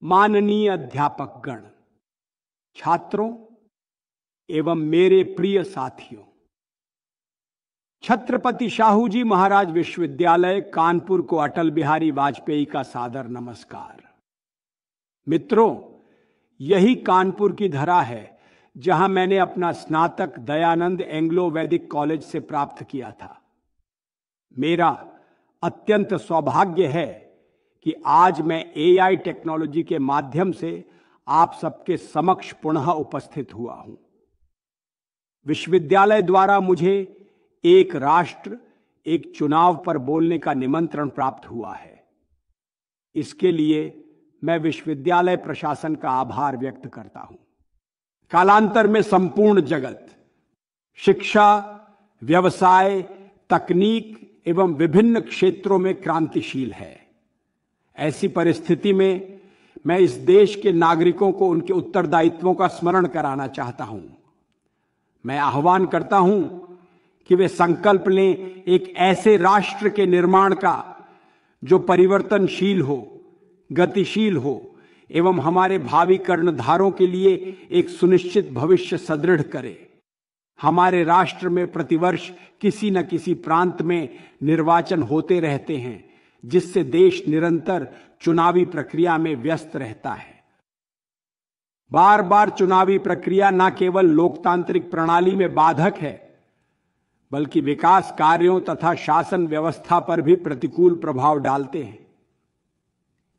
माननीय अध्यापकगण, छात्रों एवं मेरे प्रिय साथियों, छत्रपति शाहू जी महाराज विश्वविद्यालय कानपुर को अटल बिहारी वाजपेयी का सादर नमस्कार। मित्रों, यही कानपुर की धरा है जहां मैंने अपना स्नातक दयानंद एंग्लो वैदिक कॉलेज से प्राप्त किया था। मेरा अत्यंत सौभाग्य है कि आज मैं एआई टेक्नोलॉजी के माध्यम से आप सबके समक्ष पुनः उपस्थित हुआ हूं। विश्वविद्यालय द्वारा मुझे एक राष्ट्र एक चुनाव पर बोलने का निमंत्रण प्राप्त हुआ है। इसके लिए मैं विश्वविद्यालय प्रशासन का आभार व्यक्त करता हूं। कालांतर में संपूर्ण जगत शिक्षा, व्यवसाय, तकनीक एवं विभिन्न क्षेत्रों में क्रांतिशील है। ऐसी परिस्थिति में मैं इस देश के नागरिकों को उनके उत्तरदायित्वों का स्मरण कराना चाहता हूं। मैं आह्वान करता हूं कि वे संकल्प लें एक ऐसे राष्ट्र के निर्माण का जो परिवर्तनशील हो, गतिशील हो एवं हमारे भावी कर्णधारों के लिए एक सुनिश्चित भविष्य सुदृढ़ करे। हमारे राष्ट्र में प्रतिवर्ष किसी न किसी प्रांत में निर्वाचन होते रहते हैं, जिससे देश निरंतर चुनावी प्रक्रिया में व्यस्त रहता है। बार बार चुनावी प्रक्रिया न केवल लोकतांत्रिक प्रणाली में बाधक है, बल्कि विकास कार्यों तथा शासन व्यवस्था पर भी प्रतिकूल प्रभाव डालते हैं।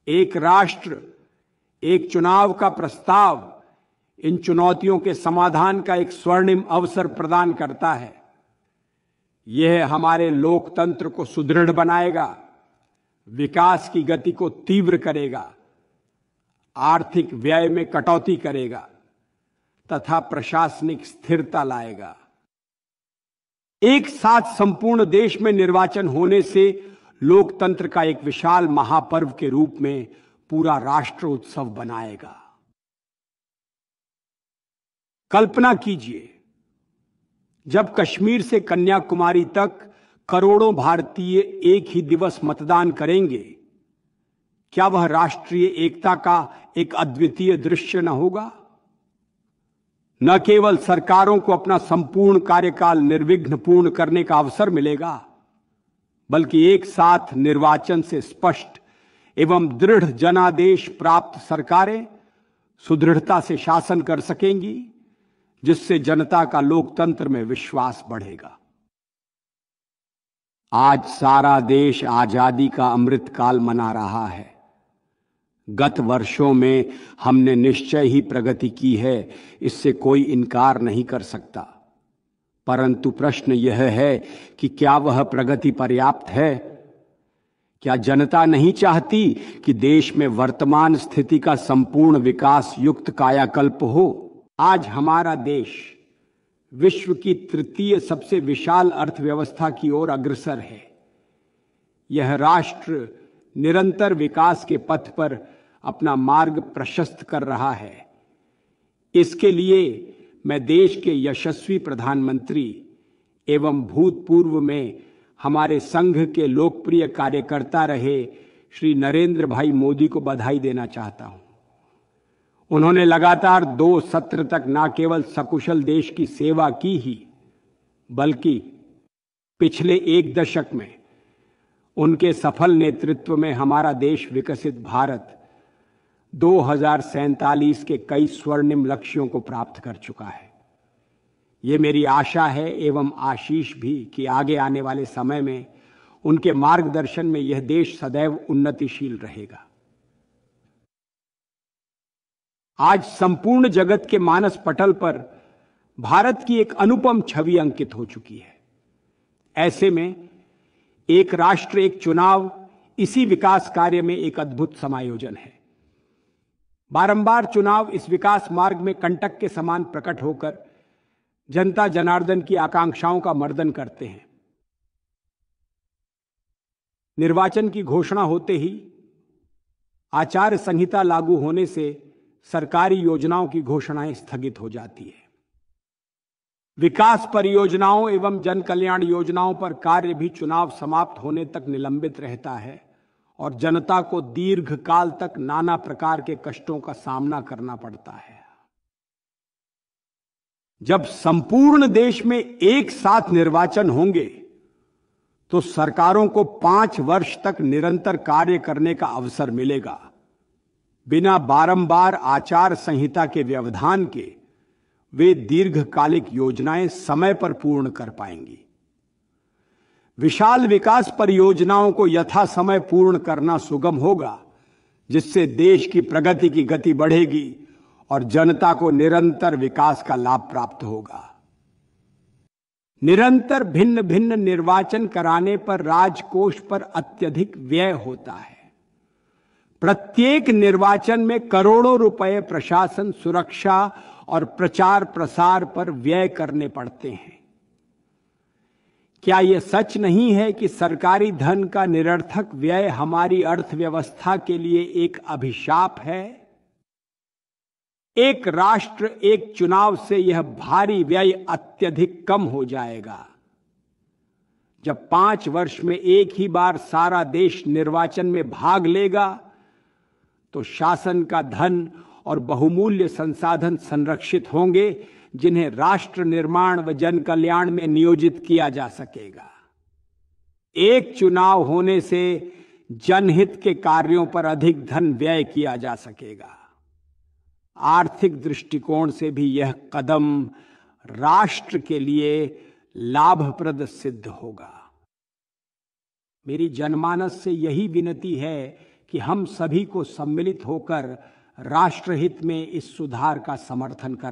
एक राष्ट्र एक चुनाव का प्रस्ताव इन चुनौतियों के समाधान का एक स्वर्णिम अवसर प्रदान करता है। यह हमारे लोकतंत्र को सुदृढ़ बनाएगा, विकास की गति को तीव्र करेगा, आर्थिक व्यय में कटौती करेगा तथा प्रशासनिक स्थिरता लाएगा। एक साथ संपूर्ण देश में निर्वाचन होने से लोकतंत्र का एक विशाल महापर्व के रूप में पूरा राष्ट्र उत्सव बनाएगा। कल्पना कीजिए, जब कश्मीर से कन्याकुमारी तक करोड़ों भारतीय एक ही दिवस मतदान करेंगे, क्या वह राष्ट्रीय एकता का एक अद्वितीय दृश्य न होगा? न केवल सरकारों को अपना संपूर्ण कार्यकाल निर्विघ्न पूर्ण करने का अवसर मिलेगा, बल्कि एक साथ निर्वाचन से स्पष्ट एवं दृढ़ जनादेश प्राप्त सरकारें सुदृढ़ता से शासन कर सकेंगी, जिससे जनता का लोकतंत्र में विश्वास बढ़ेगा। आज सारा देश आजादी का अमृतकाल मना रहा है। गत वर्षों में हमने निश्चय ही प्रगति की है, इससे कोई इनकार नहीं कर सकता। परंतु प्रश्न यह है कि क्या वह प्रगति पर्याप्त है? क्या जनता नहीं चाहती कि देश में वर्तमान स्थिति का संपूर्ण विकास युक्त कायाकल्प हो? आज हमारा देश विश्व की तृतीय सबसे विशाल अर्थव्यवस्था की ओर अग्रसर है। यह राष्ट्र निरंतर विकास के पथ पर अपना मार्ग प्रशस्त कर रहा है। इसके लिए मैं देश के यशस्वी प्रधानमंत्री एवं भूतपूर्व में हमारे संघ के लोकप्रिय कार्यकर्ता रहे श्री नरेंद्र भाई मोदी को बधाई देना चाहता हूं। उन्होंने लगातार 2 सत्र तक न केवल सकुशल देश की सेवा की ही, बल्कि पिछले 1 दशक में उनके सफल नेतृत्व में हमारा देश विकसित भारत 2047 के कई स्वर्णिम लक्ष्यों को प्राप्त कर चुका है। ये मेरी आशा है एवं आशीष भी कि आगे आने वाले समय में उनके मार्गदर्शन में यह देश सदैव उन्नतिशील रहेगा। आज संपूर्ण जगत के मानस पटल पर भारत की एक अनुपम छवि अंकित हो चुकी है। ऐसे में एक राष्ट्र एक चुनाव इसी विकास कार्य में एक अद्भुत समायोजन है। बारंबार चुनाव इस विकास मार्ग में कंटक के समान प्रकट होकर जनता जनार्दन की आकांक्षाओं का मर्दन करते हैं। निर्वाचन की घोषणा होते ही आचार संहिता लागू होने से सरकारी योजनाओं की घोषणाएं स्थगित हो जाती है। विकास परियोजनाओं एवं जन कल्याण योजनाओं पर कार्य भी चुनाव समाप्त होने तक निलंबित रहता है और जनता को दीर्घकाल तक नाना प्रकार के कष्टों का सामना करना पड़ता है। जब संपूर्ण देश में एक साथ निर्वाचन होंगे तो सरकारों को 5 वर्ष तक निरंतर कार्य करने का अवसर मिलेगा। बिना बारंबार आचार संहिता के व्यवधान के वे दीर्घकालिक योजनाएं समय पर पूर्ण कर पाएंगी। विशाल विकास परियोजनाओं को यथा समय पूर्ण करना सुगम होगा, जिससे देश की प्रगति की गति बढ़ेगी और जनता को निरंतर विकास का लाभ प्राप्त होगा। निरंतर भिन्न भिन्न निर्वाचन कराने पर राजकोष पर अत्यधिक व्यय होता है। प्रत्येक निर्वाचन में करोड़ों रुपए प्रशासन, सुरक्षा और प्रचार प्रसार पर व्यय करने पड़ते हैं। क्या यह सच नहीं है कि सरकारी धन का निरर्थक व्यय हमारी अर्थव्यवस्था के लिए एक अभिशाप है? एक राष्ट्र एक चुनाव से यह भारी व्यय अत्यधिक कम हो जाएगा। जब 5 वर्ष में एक ही बार सारा देश निर्वाचन में भाग लेगा तो शासन का धन और बहुमूल्य संसाधन संरक्षित होंगे, जिन्हें राष्ट्र निर्माण व जन कल्याण में नियोजित किया जा सकेगा। एक चुनाव होने से जनहित के कार्यों पर अधिक धन व्यय किया जा सकेगा। आर्थिक दृष्टिकोण से भी यह कदम राष्ट्र के लिए लाभप्रद सिद्ध होगा। मेरी जनमानस से यही विनती है कि हम सभी को सम्मिलित होकर राष्ट्रहित में इस सुधार का समर्थन करें।